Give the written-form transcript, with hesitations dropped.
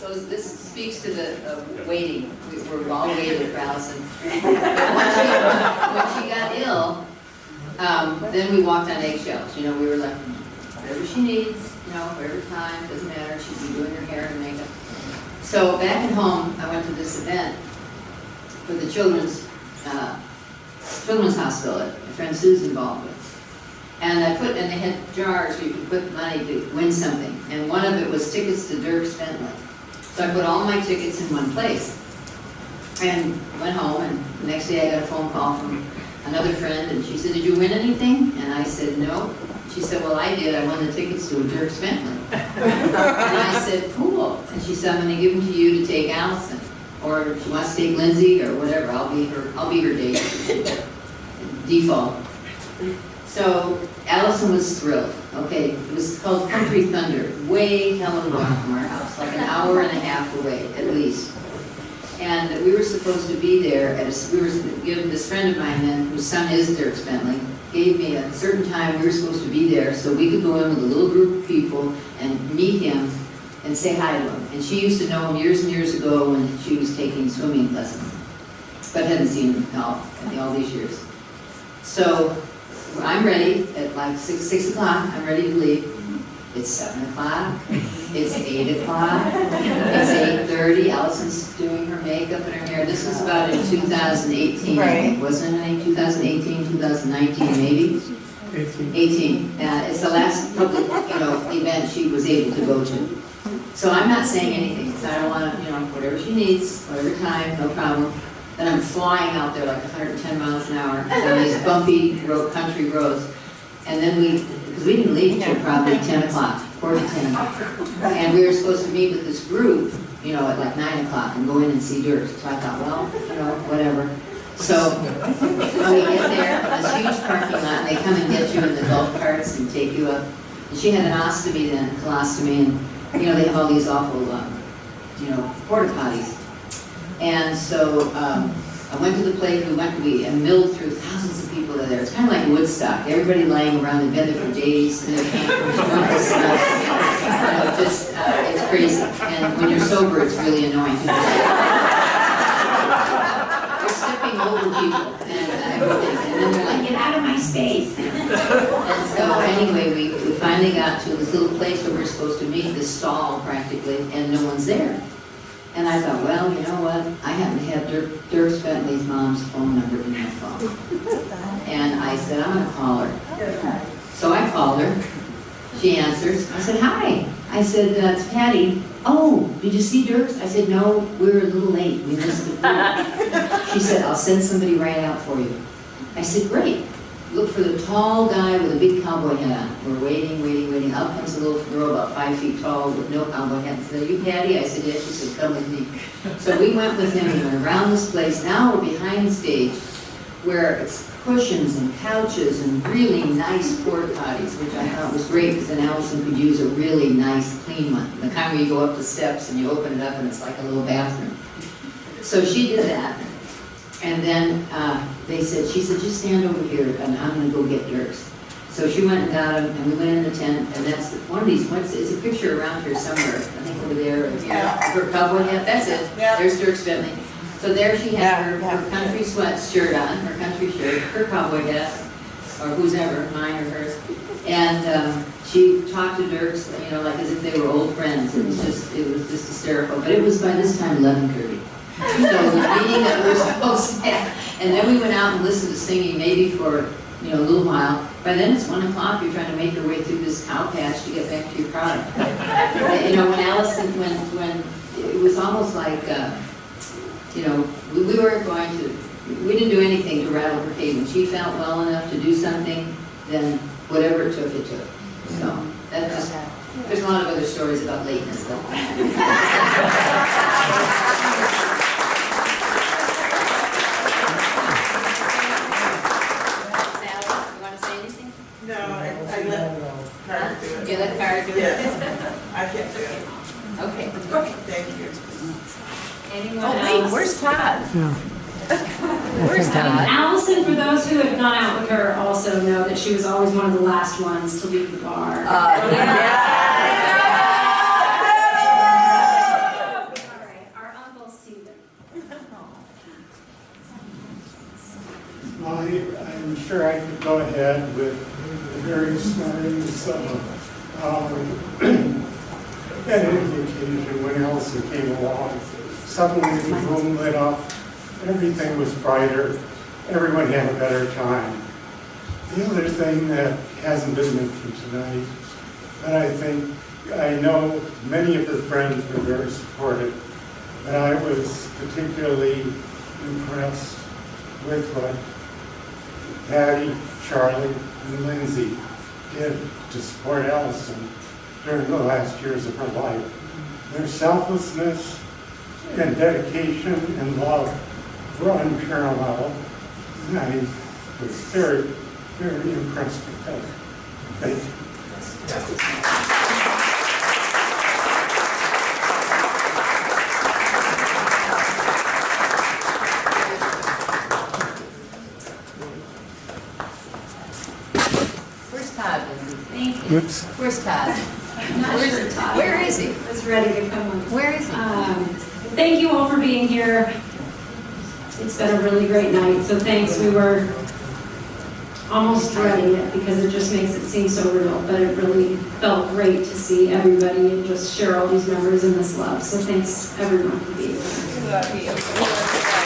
this speaks to the waiting. We're all waiting for Allison. When she got ill, then we walked on eggshells. You know, we were like, whatever she needs, you know, whatever time, doesn't matter. She'd be doing her hair and makeup. So back at home, I went to this event for the children's hospital that my friend Sue's involved with. And they had jars where you could put money to win something. And one of it was tickets to Dirk's Bentley. So I put all my tickets in one place. And went home, and the next day I got a phone call from another friend, and she said, "Did you win anything?" And I said, "No." She said, "Well, I did. I won the tickets to a Dirk's Bentley." And I said, "Cool." And she said, "I'm going to give them to you to take Allison. Or if she wants to take Lindsay or whatever, I'll be her date." Default. So Allison was thrilled. Okay, it was called Country Thunder, way hell of a long from our house, like an hour and a half away at least. And we were supposed to be there we were given this friend of mine then, whose son is Dirk Bentley, gave me a certain time we were supposed to be there so we could go in with a little group of people and meet him and say hi to him. And she used to know him years and years ago when she was taking swimming lessons, but hadn't seen him all these years. So I'm ready at like 6 o'clock, I'm ready to leave. It's 7 o'clock, it's 8 o'clock, it's 8:30, Allison's doing her makeup and her hair. This was about in 2018, I think, wasn't it? 2018, 2019 maybe? 18. It's the last public, event she was able to go to. So I'm not saying anything, because I don't want to, whatever she needs, whatever time, no problem. Then I'm flying out there like 110 miles an hour on these bumpy country roads. And then because we didn't leave until probably 10 o'clock, quarter to 10. And we were supposed to meet with this group, at like 9 o'clock and go in and see Dirk. So I thought, well, whatever. So when we get there, this huge parking lot, and they come and get you in the golf carts and take you up. And she had an ostomy then, a colostomy, and they have all these awful, porta potties. And so I went to the place, we milled through thousands of people that are there. It's kind of like Woodstock. Everybody laying around, they've been there for days, and they came from doing this stuff. It's crazy. And when you're sober, it's really annoying. They're stepping over people and everything. And then they're like, "Get out of my space." And so anyway, we finally got to this little place where we're supposed to meet, this stall practically, and no one's there. And I thought, well, you know what? I happen to have Dirk Bentley's mom's phone number in my phone. And I said, I'm going to call her. So I called her. She answers. I said, "Hi." I said, "It's Patty." "Oh, did you see Dirk's?" I said, "No, we were a little late. We missed the group." She said, "I'll send somebody right out for you." I said, "Great." Look for the tall guy with a big cowboy hat on. We're waiting. Out comes a little girl about 5 feet tall with no cowboy hat. I said, "Are you Patty?" I said, "Yes." She said, "Come with me." So we went with him and went around this place. Now we're behind the stage where it's cushions and couches and really nice porta potties, which I thought was great because then Allison could use a really nice clean one. The kind where you go up the steps and you open it up and it's like a little bathroom. So she did that. And then she said, "Just stand over here and I'm going to go get Dirk's." So she went and got him, and we went in the tent, and that's one of these, it's a picture around here somewhere, I think over there, her cowboy hat, that's it, there's Dirk Bentley. So there she had her country sweatshirt on, her country shirt, her cowboy hat, or whose ever, mine or hers, and she talked to Dirk's, like as if they were old friends. It was just hysterical, but it was by this time 11:30. So the meeting that we were supposed to have, and then we went out and listened to singing maybe for a little while. By then it's 1 o'clock, you're trying to make your way through this cow patch to get back to your product. When Allison, when it was almost like, we weren't going to, we didn't do anything to rattle her cage. When she felt well enough to do something, then whatever it took, it took. So that's just, there's a lot of other stories about lateness though. No, I let Carter do it. You let Carter do it? Yes. I can't do it. Okay. Thank you. Anyone Oh, else? wait, where's Todd? Where's Todd? Allison, for those who have gone out with her, also know that she was always one of the last ones to leave the bar. sure I could go ahead with the various stories at any occasion when Allison came along. Suddenly the room lit up, everything was brighter, everyone had a better time. The other thing that hasn't been mentioned tonight, but I know many of her friends were very supportive, but I was particularly impressed with what Patty, Charlie, and Lindsay did to support Allison during the last years of her life. Their selflessness and dedication and love were unparalleled, and I was very, very impressed with that. Thank you. Where's Todd? Thank you. Oops. Where's Todd? I'm not sure Todd Where is he? was ready to come on. Where is he? Thank you all for being here. It's been a really great night, so thanks. We were almost dreading it because it just makes it seem so real, but it really felt great to see everybody and just share all these memories and this love. So thanks everyone for being here. We love you.